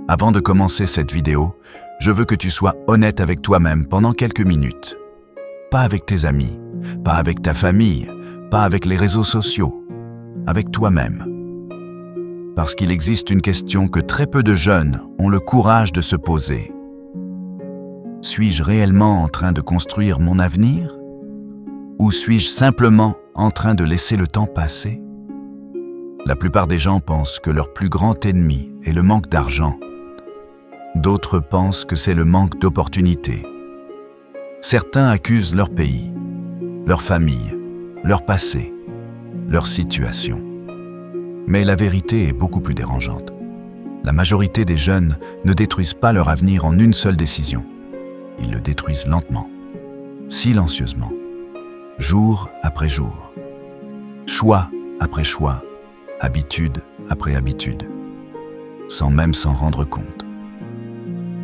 Avant de commencer cette vidéo, je veux que tu sois honnête avec toi-même pendant quelques minutes. Pas avec tes amis, pas avec ta famille, pas avec les réseaux sociaux, avec toi-même. Parce qu'il existe une question que très peu de jeunes ont le courage de se poser. Suis-je réellement en train de construire mon avenir? Ou suis-je simplement en train de laisser le temps passer? La plupart des gens pensent que leur plus grand ennemi est le manque d'argent. D'autres pensent que c'est le manque d'opportunités. Certains accusent leur pays, leur famille, leur passé, leur situation. Mais la vérité est beaucoup plus dérangeante. La majorité des jeunes ne détruisent pas leur avenir en une seule décision. Ils le détruisent lentement, silencieusement, jour après jour, choix après choix, habitude après habitude, sans même s'en rendre compte.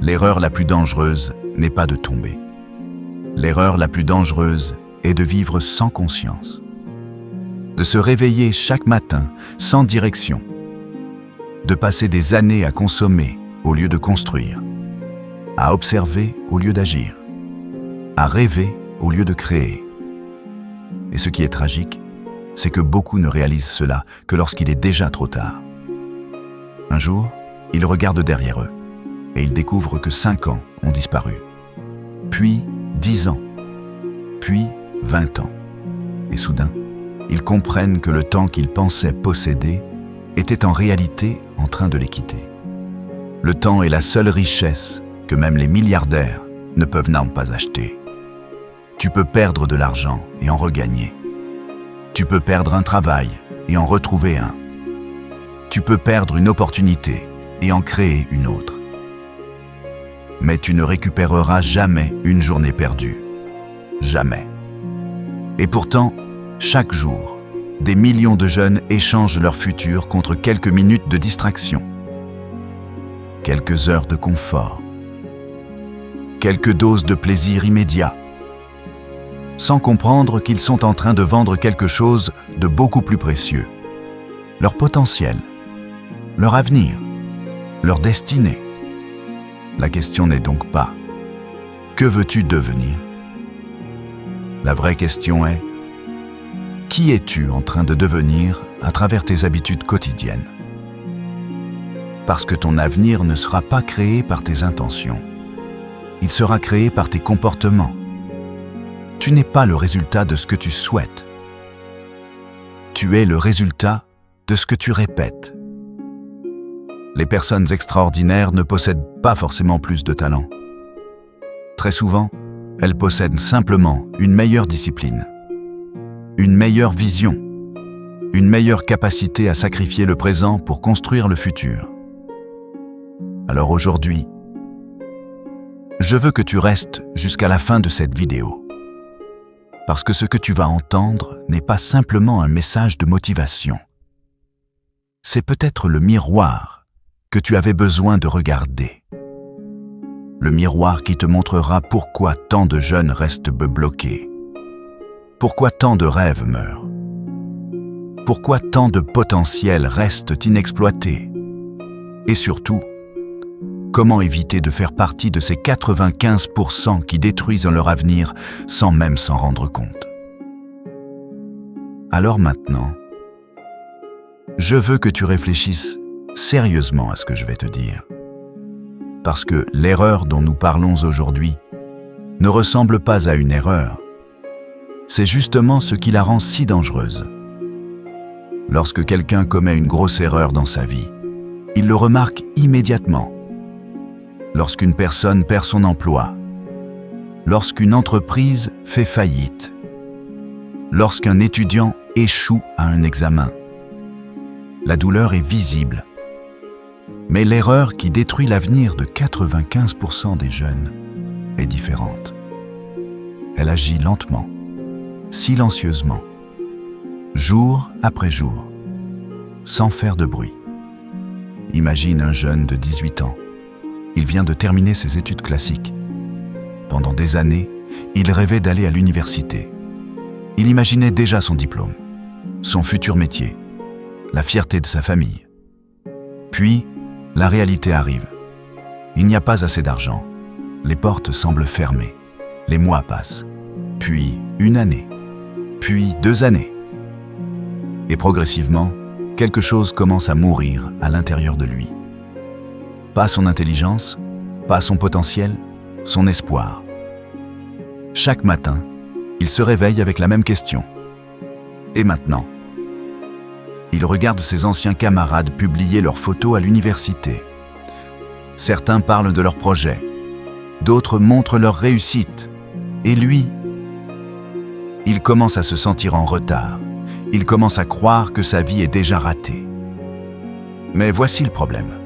L'erreur la plus dangereuse n'est pas de tomber. L'erreur la plus dangereuse est de vivre sans conscience, de se réveiller chaque matin sans direction, de passer des années à consommer au lieu de construire, à observer au lieu d'agir, à rêver au lieu de créer. Et ce qui est tragique, c'est que beaucoup ne réalisent cela que lorsqu'il est déjà trop tard. Un jour, ils regardent derrière eux et ils découvrent que 5 ans ont disparu, puis 10 ans, puis 20 ans. Et soudain, ils comprennent que le temps qu'ils pensaient posséder était en réalité en train de les quitter. Le temps est la seule richesse que même les milliardaires ne peuvent pas acheter. Tu peux perdre de l'argent et en regagner. Tu peux perdre un travail et en retrouver un. Tu peux perdre une opportunité et en créer une autre. Mais tu ne récupéreras jamais une journée perdue. Jamais. Et pourtant, chaque jour, des millions de jeunes échangent leur futur contre quelques minutes de distraction, quelques heures de confort, quelques doses de plaisir immédiat, sans comprendre qu'ils sont en train de vendre quelque chose de beaucoup plus précieux. Leur potentiel, leur avenir, leur destinée. La question n'est donc pas « Que veux-tu devenir ?» La vraie question est « Qui es-tu en train de devenir à travers tes habitudes quotidiennes ?» Parce que ton avenir ne sera pas créé par tes intentions. Il sera créé par tes comportements. Tu n'es pas le résultat de ce que tu souhaites. Tu es le résultat de ce que tu répètes. Les personnes extraordinaires ne possèdent pas forcément plus de talent. Très souvent, elles possèdent simplement une meilleure discipline, une meilleure vision, une meilleure capacité à sacrifier le présent pour construire le futur. Alors aujourd'hui, je veux que tu restes jusqu'à la fin de cette vidéo. Parce que ce que tu vas entendre n'est pas simplement un message de motivation. C'est peut-être le miroir que tu avais besoin de regarder. Le miroir qui te montrera pourquoi tant de jeunes restent bloqués. Pourquoi tant de rêves meurent. Pourquoi tant de potentiel restent inexploités. Et surtout, comment éviter de faire partie de ces 95% qui détruisent leur avenir sans même s'en rendre compte. Alors maintenant, je veux que tu réfléchisses sérieusement à ce que je vais te dire. Parce que l'erreur dont nous parlons aujourd'hui ne ressemble pas à une erreur. C'est justement ce qui la rend si dangereuse. Lorsque quelqu'un commet une grosse erreur dans sa vie, il le remarque immédiatement. Lorsqu'une personne perd son emploi, lorsqu'une entreprise fait faillite, lorsqu'un étudiant échoue à un examen. La douleur est visible. Mais l'erreur qui détruit l'avenir de 95% des jeunes est différente. Elle agit lentement, silencieusement, jour après jour, sans faire de bruit. Imagine un jeune de 18 ans. Il vient de terminer ses études classiques. Pendant des années, il rêvait d'aller à l'université. Il imaginait déjà son diplôme, son futur métier, la fierté de sa famille. Puis, la réalité arrive. Il n'y a pas assez d'argent. Les portes semblent fermées. Les mois passent. Puis 1 année. Puis 2 années. Et progressivement, quelque chose commence à mourir à l'intérieur de lui. Pas son intelligence, pas son potentiel, son espoir. Chaque matin, il se réveille avec la même question. Et maintenant? Il regarde ses anciens camarades publier leurs photos à l'université. Certains parlent de leurs projets, d'autres montrent leur réussite. Et lui, il commence à se sentir en retard. Il commence à croire que sa vie est déjà ratée. Mais voici le problème.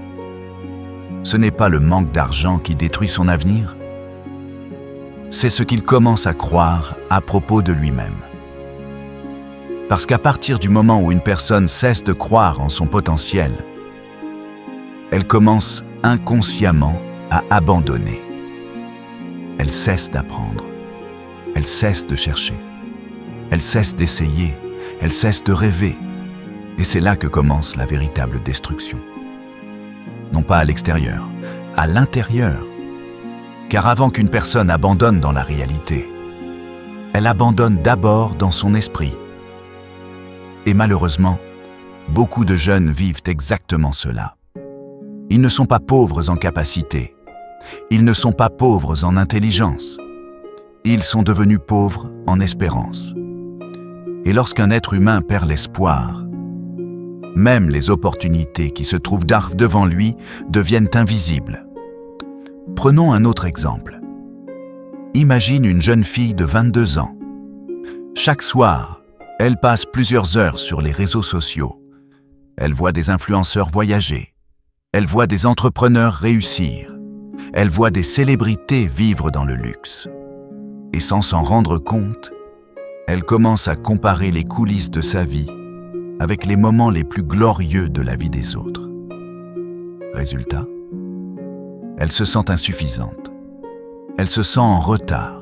Ce n'est pas le manque d'argent qui détruit son avenir. C'est ce qu'il commence à croire à propos de lui-même. Parce qu'à partir du moment où une personne cesse de croire en son potentiel, elle commence inconsciemment à abandonner. Elle cesse d'apprendre. Elle cesse de chercher. Elle cesse d'essayer. Elle cesse de rêver. Et c'est là que commence la véritable destruction. Non pas à l'extérieur, à l'intérieur. Car avant qu'une personne abandonne dans la réalité, elle abandonne d'abord dans son esprit. Et malheureusement, beaucoup de jeunes vivent exactement cela. Ils ne sont pas pauvres en capacité. Ils ne sont pas pauvres en intelligence. Ils sont devenus pauvres en espérance. Et lorsqu'un être humain perd l'espoir, même les opportunités qui se trouvent devant lui deviennent invisibles. Prenons un autre exemple. Imagine une jeune fille de 22 ans. Chaque soir, elle passe plusieurs heures sur les réseaux sociaux. Elle voit des influenceurs voyager. Elle voit des entrepreneurs réussir. Elle voit des célébrités vivre dans le luxe. Et sans s'en rendre compte, elle commence à comparer les coulisses de sa vie avec les moments les plus glorieux de la vie des autres. Résultat, elle se sent insuffisante. Elle se sent en retard.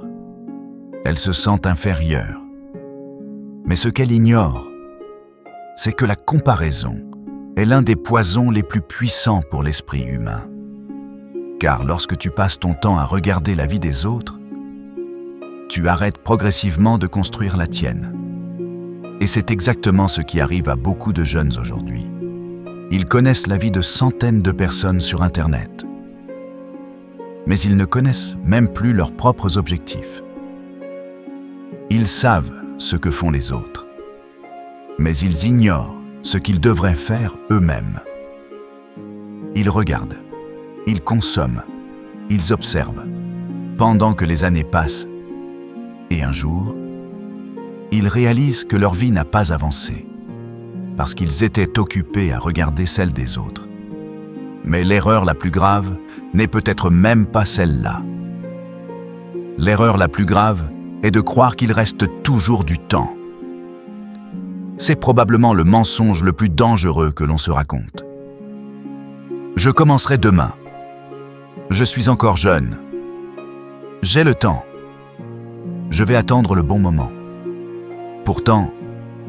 Elle se sent inférieure. Mais ce qu'elle ignore, c'est que la comparaison est l'un des poisons les plus puissants pour l'esprit humain. Car lorsque tu passes ton temps à regarder la vie des autres, tu arrêtes progressivement de construire la tienne. Et c'est exactement ce qui arrive à beaucoup de jeunes aujourd'hui. Ils connaissent la vie de centaines de personnes sur Internet. Mais ils ne connaissent même plus leurs propres objectifs. Ils savent ce que font les autres, mais ils ignorent ce qu'ils devraient faire eux-mêmes. Ils regardent, ils consomment, ils observent, pendant que les années passent. Et un jour, ils réalisent que leur vie n'a pas avancé, parce qu'ils étaient occupés à regarder celle des autres. Mais l'erreur la plus grave n'est peut-être même pas celle-là. L'erreur la plus grave est de croire qu'il reste toujours du temps. C'est probablement le mensonge le plus dangereux que l'on se raconte. Je commencerai demain. Je suis encore jeune. J'ai le temps. Je vais attendre le bon moment. Pourtant,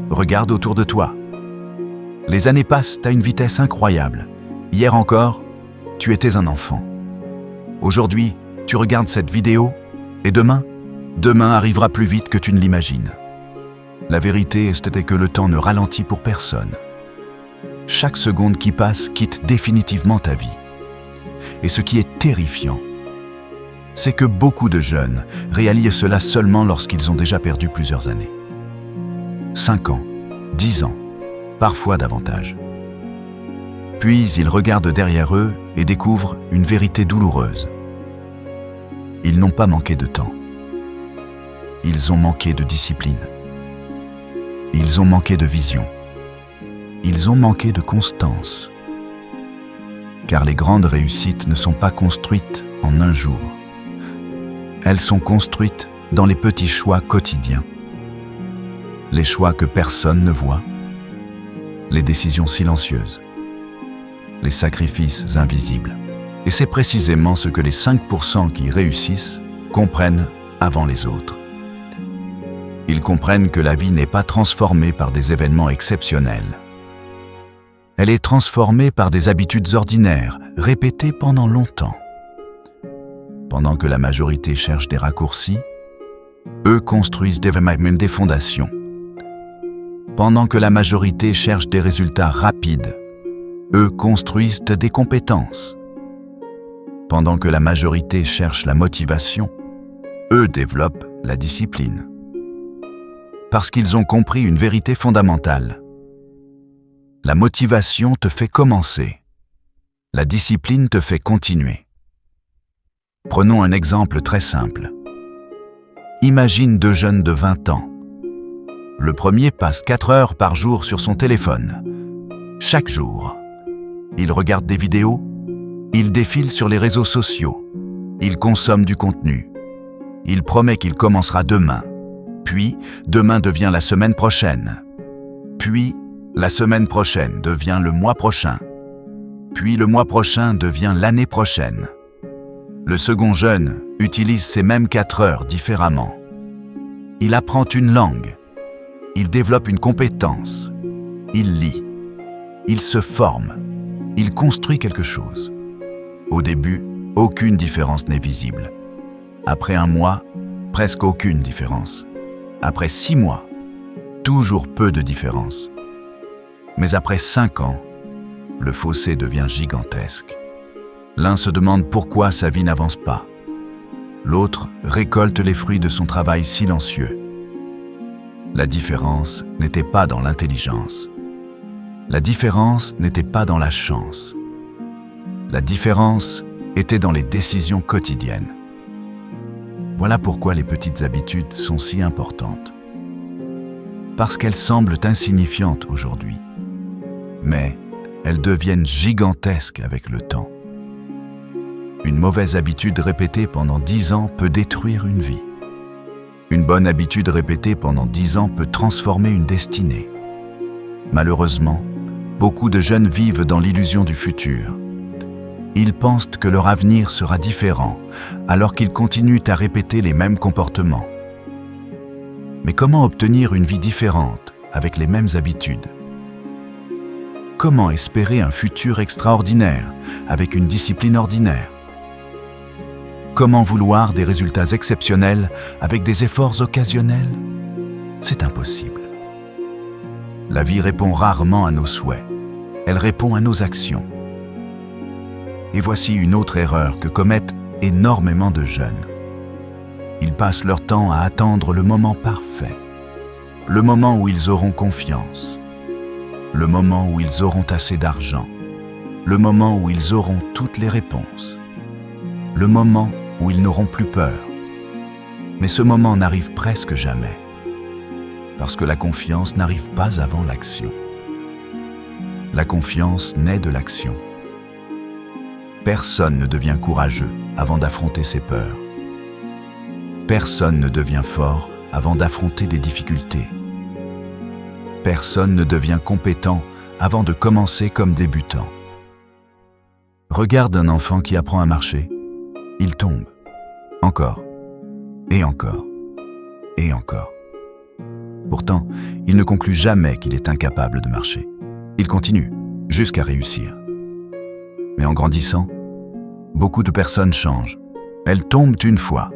regarde autour de toi. Les années passent à une vitesse incroyable. Hier encore, tu étais un enfant. Aujourd'hui, tu regardes cette vidéo et demain arrivera plus vite que tu ne l'imagines. La vérité, c'était que le temps ne ralentit pour personne. Chaque seconde qui passe quitte définitivement ta vie. Et ce qui est terrifiant, c'est que beaucoup de jeunes réalisent cela seulement lorsqu'ils ont déjà perdu plusieurs années. 5 ans, 10 ans, parfois davantage. Puis ils regardent derrière eux et découvrent une vérité douloureuse. Ils n'ont pas manqué de temps. Ils ont manqué de discipline. Ils ont manqué de vision. Ils ont manqué de constance. Car les grandes réussites ne sont pas construites en un jour. Elles sont construites dans les petits choix quotidiens. Les choix que personne ne voit. Les décisions silencieuses. Les sacrifices invisibles. Et c'est précisément ce que les 5% qui réussissent comprennent avant les autres. Ils comprennent que la vie n'est pas transformée par des événements exceptionnels. Elle est transformée par des habitudes ordinaires, répétées pendant longtemps. Pendant que la majorité cherche des raccourcis, eux construisent des fondations. Pendant que la majorité cherche des résultats rapides, eux construisent des compétences. Pendant que la majorité cherche la motivation, eux développent la discipline. Parce qu'ils ont compris une vérité fondamentale. La motivation te fait commencer. La discipline te fait continuer. Prenons un exemple très simple. Imagine deux jeunes de 20 ans. Le premier passe 4 heures par jour sur son téléphone. Chaque jour, il regarde des vidéos, il défile sur les réseaux sociaux, il consomme du contenu. Il promet qu'il commencera demain, puis demain devient la semaine prochaine, puis la semaine prochaine devient le mois prochain, puis le mois prochain devient l'année prochaine. Le second jeune utilise ces mêmes 4 heures différemment. Il apprend une langue, il développe une compétence, il lit, il se forme, il construit quelque chose. Au début, aucune différence n'est visible. Après 1 mois, presque aucune différence. Après 6 mois, toujours peu de différence. Mais après 5 ans, le fossé devient gigantesque. L'un se demande pourquoi sa vie n'avance pas. L'autre récolte les fruits de son travail silencieux. La différence n'était pas dans l'intelligence. La différence n'était pas dans la chance. La différence était dans les décisions quotidiennes. Voilà pourquoi les petites habitudes sont si importantes. Parce qu'elles semblent insignifiantes aujourd'hui. Mais elles deviennent gigantesques avec le temps. Une mauvaise habitude répétée pendant 10 ans peut détruire une vie. Une bonne habitude répétée pendant 10 ans peut transformer une destinée. Malheureusement, beaucoup de jeunes vivent dans l'illusion du futur. Ils pensent que leur avenir sera différent, alors qu'ils continuent à répéter les mêmes comportements. Mais comment obtenir une vie différente avec les mêmes habitudes? Comment espérer un futur extraordinaire avec une discipline ordinaire? Comment vouloir des résultats exceptionnels avec des efforts occasionnels? C'est impossible. La vie répond rarement à nos souhaits. Elle répond à nos actions. Et voici une autre erreur que commettent énormément de jeunes. Ils passent leur temps à attendre le moment parfait, le moment où ils auront confiance, le moment où ils auront assez d'argent, le moment où ils auront toutes les réponses, le moment où ils n'auront plus peur. Mais ce moment n'arrive presque jamais, parce que la confiance n'arrive pas avant l'action. La confiance naît de l'action. Personne ne devient courageux avant d'affronter ses peurs. Personne ne devient fort avant d'affronter des difficultés. Personne ne devient compétent avant de commencer comme débutant. Regarde un enfant qui apprend à marcher. Il tombe. Encore. Et encore. Et encore. Pourtant, il ne conclut jamais qu'il est incapable de marcher. Il continue, jusqu'à réussir. Mais en grandissant, beaucoup de personnes changent. Elles tombent une fois,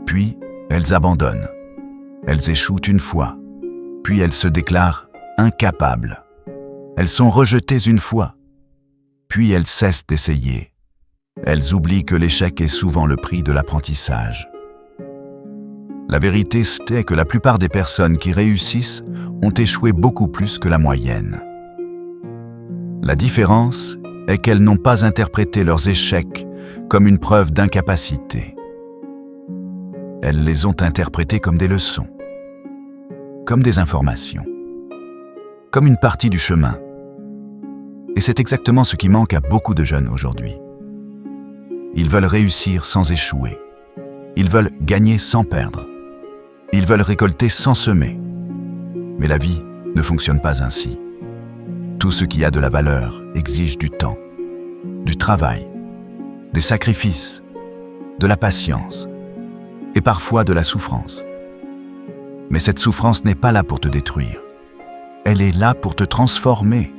puis elles abandonnent. Elles échouent une fois, puis elles se déclarent incapables. Elles sont rejetées une fois, puis elles cessent d'essayer. Elles oublient que l'échec est souvent le prix de l'apprentissage. La vérité, c'est que la plupart des personnes qui réussissent ont échoué beaucoup plus que la moyenne. La différence est qu'elles n'ont pas interprété leurs échecs comme une preuve d'incapacité. Elles les ont interprétés comme des leçons, comme des informations, comme une partie du chemin. Et c'est exactement ce qui manque à beaucoup de jeunes aujourd'hui. Ils veulent réussir sans échouer. Ils veulent gagner sans perdre. Ils veulent récolter sans semer. Mais la vie ne fonctionne pas ainsi. Tout ce qui a de la valeur exige du temps, du travail, des sacrifices, de la patience et parfois de la souffrance. Mais cette souffrance n'est pas là pour te détruire. Elle est là pour te transformer.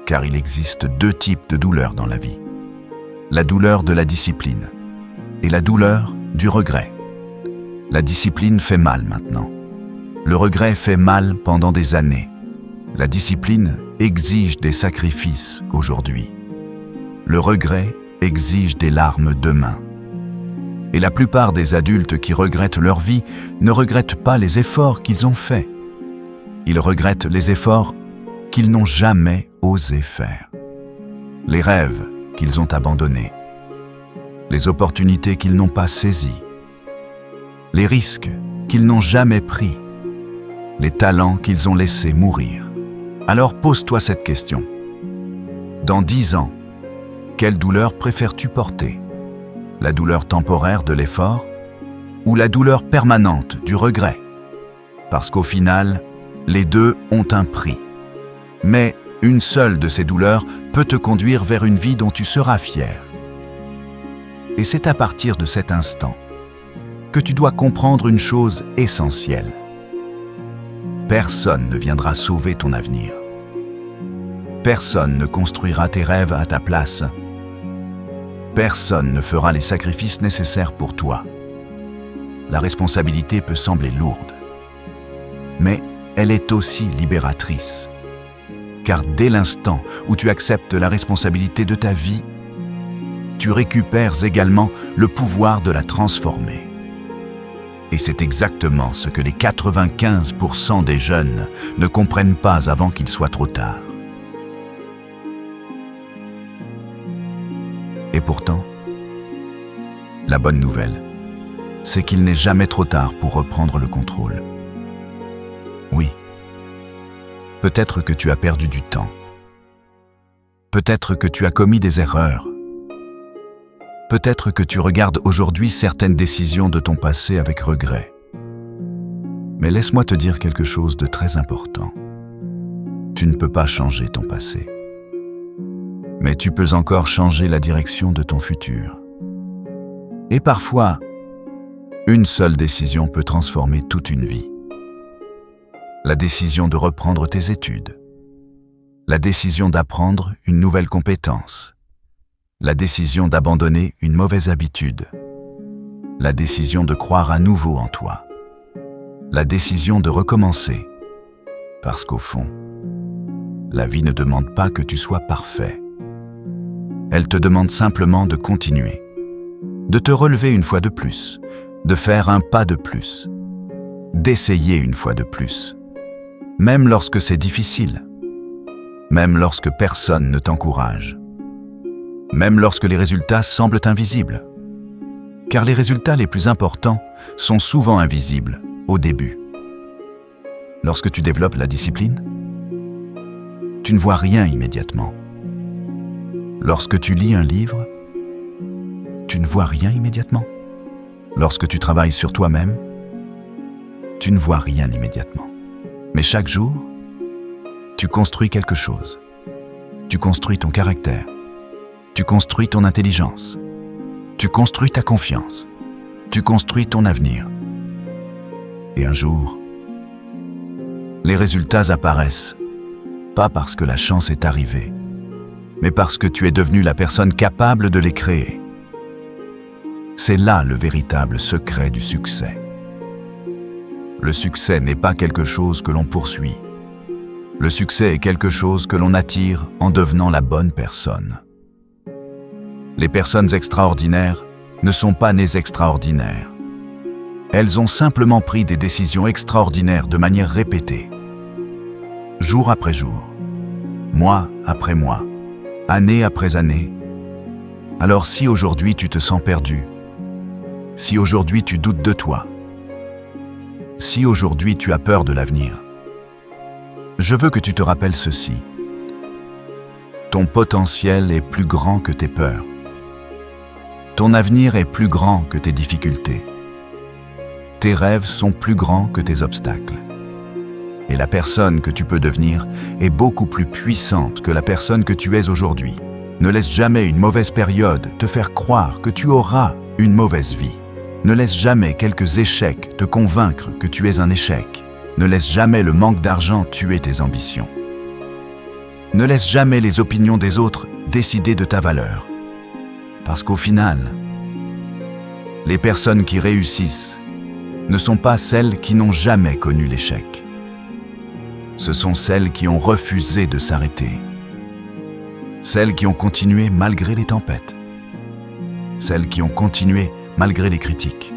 Car il existe 2 types de douleurs dans la vie. La douleur de la discipline et la douleur du regret. La discipline fait mal maintenant. Le regret fait mal pendant des années. La discipline exige des sacrifices aujourd'hui. Le regret exige des larmes demain. Et la plupart des adultes qui regrettent leur vie ne regrettent pas les efforts qu'ils ont faits. Ils regrettent les efforts qu'ils n'ont jamais osé faire. Les rêves qu'ils ont abandonnés. Les opportunités qu'ils n'ont pas saisies. Les risques qu'ils n'ont jamais pris. Les talents qu'ils ont laissés mourir. Alors pose-toi cette question. Dans 10 ans, quelle douleur préfères-tu porter? La douleur temporaire de l'effort ou la douleur permanente du regret? Parce qu'au final, les deux ont un prix. Mais une seule de ces douleurs peut te conduire vers une vie dont tu seras fier. Et c'est à partir de cet instant que tu dois comprendre une chose essentielle. Personne ne viendra sauver ton avenir. Personne ne construira tes rêves à ta place. Personne ne fera les sacrifices nécessaires pour toi. La responsabilité peut sembler lourde, mais elle est aussi libératrice. Car dès l'instant où tu acceptes la responsabilité de ta vie, tu récupères également le pouvoir de la transformer. Et c'est exactement ce que les 95% des jeunes ne comprennent pas avant qu'il soit trop tard. Et pourtant, la bonne nouvelle, c'est qu'il n'est jamais trop tard pour reprendre le contrôle. Oui, peut-être que tu as perdu du temps. Peut-être que tu as commis des erreurs. Peut-être que tu regardes aujourd'hui certaines décisions de ton passé avec regret. Mais laisse-moi te dire quelque chose de très important. Tu ne peux pas changer ton passé. Mais tu peux encore changer la direction de ton futur. Et parfois, une seule décision peut transformer toute une vie. La décision de reprendre tes études. La décision d'apprendre une nouvelle compétence. La décision d'abandonner une mauvaise habitude. La décision de croire à nouveau en toi. La décision de recommencer. Parce qu'au fond, la vie ne demande pas que tu sois parfait. Elle te demande simplement de continuer, de te relever une fois de plus, de faire un pas de plus, d'essayer une fois de plus, même lorsque c'est difficile, même lorsque personne ne t'encourage, même lorsque les résultats semblent invisibles. Car les résultats les plus importants sont souvent invisibles au début. Lorsque tu développes la discipline, tu ne vois rien immédiatement. Lorsque tu lis un livre, tu ne vois rien immédiatement. Lorsque tu travailles sur toi-même, tu ne vois rien immédiatement. Mais chaque jour, tu construis quelque chose. Tu construis ton caractère. Tu construis ton intelligence. Tu construis ta confiance. Tu construis ton avenir. Et un jour, les résultats apparaissent, pas parce que la chance est arrivée, mais parce que tu es devenu la personne capable de les créer. C'est là le véritable secret du succès. Le succès n'est pas quelque chose que l'on poursuit. Le succès est quelque chose que l'on attire en devenant la bonne personne. Les personnes extraordinaires ne sont pas nées extraordinaires. Elles ont simplement pris des décisions extraordinaires de manière répétée. Jour après jour, mois après mois, année après année. Alors si aujourd'hui tu te sens perdu, si aujourd'hui tu doutes de toi, si aujourd'hui tu as peur de l'avenir, je veux que tu te rappelles ceci. Ton potentiel est plus grand que tes peurs. Ton avenir est plus grand que tes difficultés. Tes rêves sont plus grands que tes obstacles. Et la personne que tu peux devenir est beaucoup plus puissante que la personne que tu es aujourd'hui. Ne laisse jamais une mauvaise période te faire croire que tu auras une mauvaise vie. Ne laisse jamais quelques échecs te convaincre que tu es un échec. Ne laisse jamais le manque d'argent tuer tes ambitions. Ne laisse jamais les opinions des autres décider de ta valeur. Parce qu'au final, Les personnes qui réussissent ne sont pas celles qui n'ont jamais connu l'échec. Ce sont celles qui ont refusé de s'arrêter. Celles qui ont continué malgré les tempêtes. Celles qui ont continué malgré les critiques.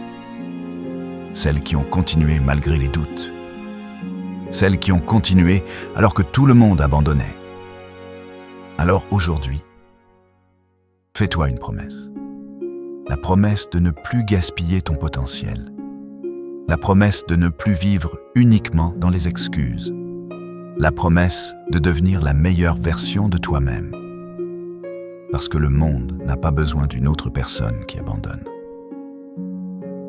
Celles qui ont continué malgré les doutes. Celles qui ont continué alors que tout le monde abandonnait. Alors aujourd'hui, fais-toi une promesse. La promesse de ne plus gaspiller ton potentiel. La promesse de ne plus vivre uniquement dans les excuses. La promesse de devenir la meilleure version de toi-même. Parce que le monde n'a pas besoin d'une autre personne qui abandonne.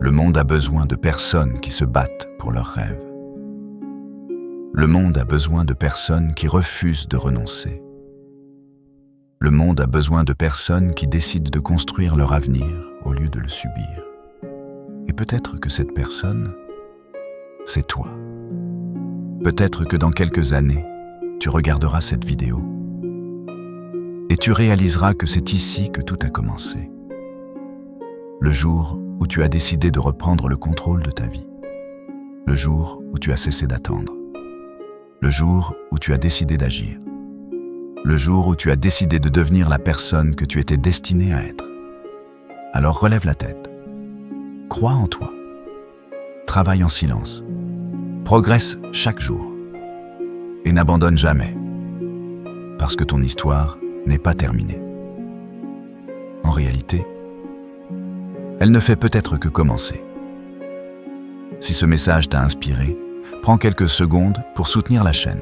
Le monde a besoin de personnes qui se battent pour leurs rêves. Le monde a besoin de personnes qui refusent de renoncer. Le monde a besoin de personnes qui décident de construire leur avenir au lieu de le subir. Et peut-être que cette personne, c'est toi. Peut-être que dans quelques années, tu regarderas cette vidéo et tu réaliseras que c'est ici que tout a commencé. Le jour où tu as décidé de reprendre le contrôle de ta vie. Le jour où tu as cessé d'attendre. Le jour où tu as décidé d'agir. Le jour où tu as décidé de devenir la personne que tu étais destiné à être. Alors relève la tête. Crois en toi. Travaille en silence. Progresse chaque jour. Et n'abandonne jamais. Parce que ton histoire n'est pas terminée. En réalité, elle ne fait peut-être que commencer. Si ce message t'a inspiré, prends quelques secondes pour soutenir la chaîne.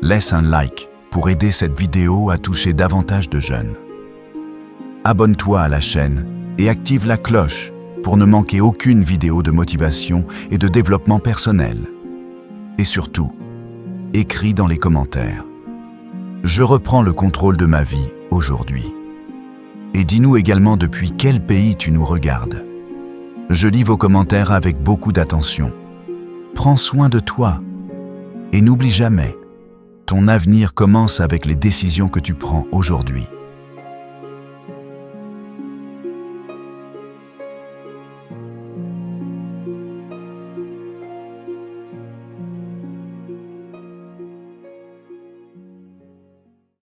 Laisse un like pour aider cette vidéo à toucher davantage de jeunes. Abonne-toi à la chaîne et active la cloche pour ne manquer aucune vidéo de motivation et de développement personnel. Et surtout, écris dans les commentaires « Je reprends le contrôle de ma vie aujourd'hui ». Et dis-nous également depuis quel pays tu nous regardes. Je lis vos commentaires avec beaucoup d'attention. Prends soin de toi et n'oublie jamais, ton avenir commence avec les décisions que tu prends aujourd'hui.